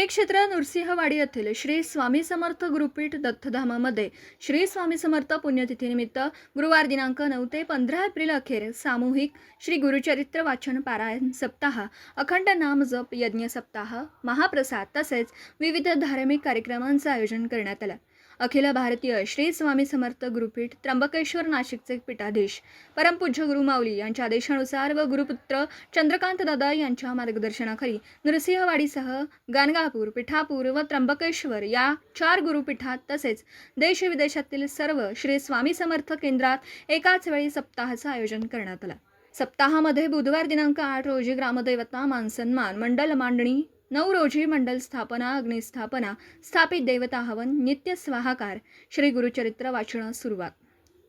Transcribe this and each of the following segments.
श्री क्षेत्र नृसिंहवाडी येथील श्री स्वामी समर्थ गुरुपीठ दत्तधामामध्ये श्री स्वामी समर्थ पुण्यतिथीनिमित्त गुरुवार दिनांक 9 ते 15 एप्रिल अखेर सामूहिक श्री गुरुचरित्र वाचन पारायण सप्ताह, अखंड नाम जप यज्ञ सप्ताह, महाप्रसाद तसेच विविध धार्मिक कार्यक्रमांचे आयोजन करण्यात आले। अखिल भारतीय श्री स्वामी समर्थ गुरुपीठ त्र्यंबकेश्वर नाशिकचे पीठाधीश परमपूज्य गुरुमाऊली यांच्या आदेशानुसार व गुरुपुत्र चंद्रकांत दादा यांच्या मार्गदर्शनाखाली नृसिंहवाडीसह गाणगापूर, पिठापूर व त्र्यंबकेश्वर या 4 गुरुपीठात तसेच देश विदेशातील सर्व श्री स्वामी समर्थ केंद्रात एकाच वेळी सप्ताहाचे आयोजन करण्यात आले। सप्ताहामध्ये बुधवार दिनांक 8 रोजी ग्रामदैवता मानसन्मान मंडल मांडणी, 9 रोजी मंडल स्थापना, अग्निस्थापना, स्थापित देवता हवन, नित्य स्वाहाकार, श्री गुरुचरित्र वाचनास सुरुवात।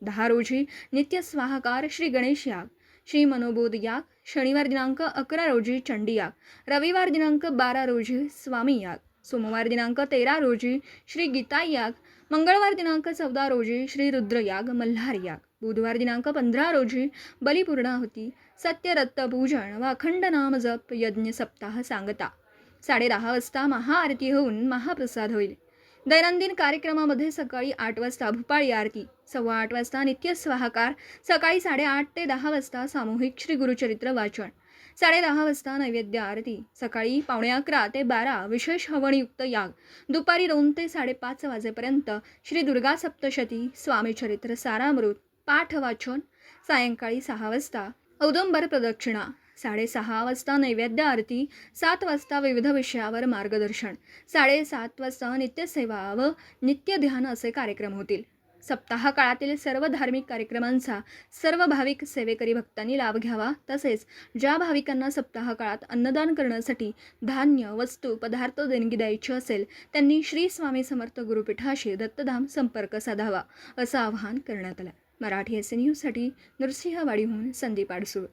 10 रोजी नित्य स्वाहाकार, श्री गणेश याग, श्री मनोबोध याग, शनिवार दिनांक 11 रोजी चंडी याग, रविवार दिनांक 12 रोजी स्वामी याग, सोमवार दिनांक 13 रोजी श्री गीता याग, मंगळवार दिनांक 14 रोजी श्री रुद्र याग, मल्हार याग, बुधवार दिनांक 15 रोजी बलिपूर्णाहुती, सत्यरत्त पूजन व अखंड नाम जप यज्ञ सप्ताह सांगता। 10:30 वाजता महाआरती होऊन महाप्रसाद होईल। दैनंदिन कार्यक्रमामध्ये सकाळी 8 वाजता भूपाळी आरती, 8:15 वाजता नित्य स्वाहाकार, सकाळी 8:30 ते 10 वाजता सामूहिक श्री गुरुचरित्र वाचन, 10:30 वाजता नैवेद्य आरती, सकाळी 11:15 ते 12 विशेष हवनयुक्त याग, दुपारी 2 ते 5:30 वाजेपर्यंत श्री दुर्गा सप्तशती, स्वामी चरित्र सारामृत, पाठ वाचन, सायंकाळी 6 वाजता औदुंबर प्रदक्षिणा, 6:30 वाजता नैवेद्य आरती, 7 वाजता विविध विषयावर मार्गदर्शन, 7:30 वाजता नित्यसेवा व नित्य ध्यान असे कार्यक्रम होतील। सप्ताह काळातील सर्व धार्मिक कार्यक्रमांचा सर्व भाविक सेवेकरी भक्तांनी लाभ घ्यावा। तसेच ज्या भाविकांना सप्ताह काळात अन्नदान करण्यासाठी धान्य, वस्तू, पदार्थ देणगी द्यायची असेल त्यांनी श्री स्वामी समर्थ गुरुपीठाशी दत्तधाम संपर्क साधावा, असं आवाहन करण्यात आलं। मराठी SN न्यूजसाठी नृसिंहवाडीहून संदीप आडसूळ।